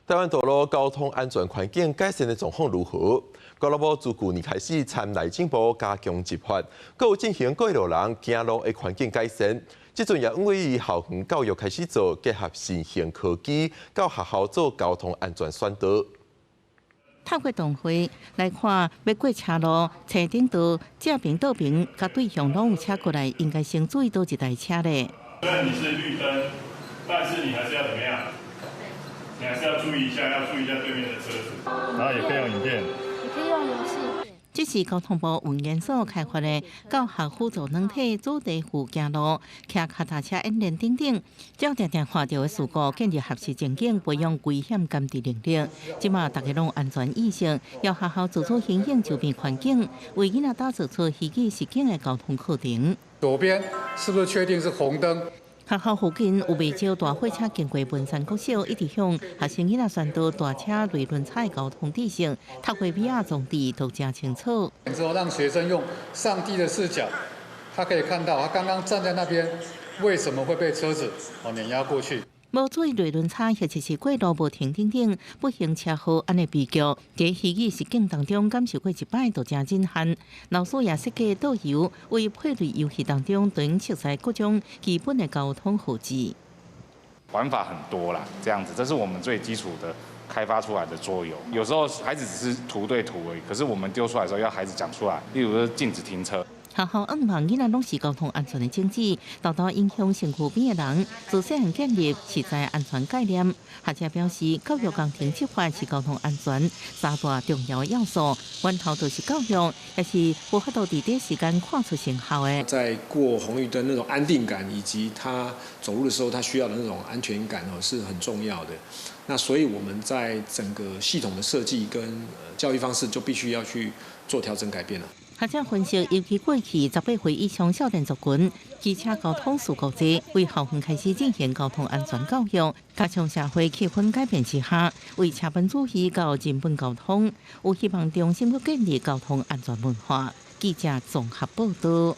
台湾道路交通安全环境改善的状况如何？交通部自去年开始参内政部加强执法，佮有进行过路人行路的环境改善。即阵也因为校园教育开始做结合新型科技，到学校做交通安全宣导。透过动会来看，要过车路、车顶道、正平倒平，甲对向拢有车过来，应该先注意到一台车咧。虽然你是绿灯，但是你还是要怎么样？你还是要注意一下，对面的车子。然后也可以用影片，也可以用游戏。这是交通部文研所开发的教学辅助软体主题副行路、骑脚踏车演练等等，只要常常看到的事故，建立合适情景，培养危险监视能力。即马大家拢安全意识，要学校自主形成周边环境，为囡仔打造出虚拟实景的交通课程。左边是不是确定是红灯？学校附近有不少大货车经过文山国小，一直向学生囡仔宣导大车、内轮差的交通地形，透过 VR 装置都真清楚。之后让学生用上帝的视角，他可以看到他刚刚站在那边，为什么会被车子碾压过去？无注意内轮差，或者是过路无停等等，不幸车祸安尼悲剧，在虚拟实境当中感受过一摆，就真震撼。老师也设计导游，为配对游戏当中短熟悉各种基本的交通护志。玩法很多啦，这样子，这是我们最基础的开发出来的桌游。有时候孩子只是图对图而已，可是我们丢出来的时候要孩子讲出来，例如说禁止停车。学校希望囡仔拢是交通安全的种子，导导影响身躯边的人，自细汉建立实在安全概念。学者表示，教育工程执法是交通安全三大重要要素，源头就是教育，也是有法度伫短时间看出成效的。在过红绿灯那种安定感，以及他走路的时候他需要的那种安全感是很重要的。那所以我们在整个系统的设计跟教育方式就必须要去做调整改变了。学者分析，尤其过去18岁以上少年族群，机车交通事故多，为校园开始进行交通安全教育，加上社会气氛改变之下，为车本主义到人本交通，有希望重新建立交通安全文化。记者综合报道。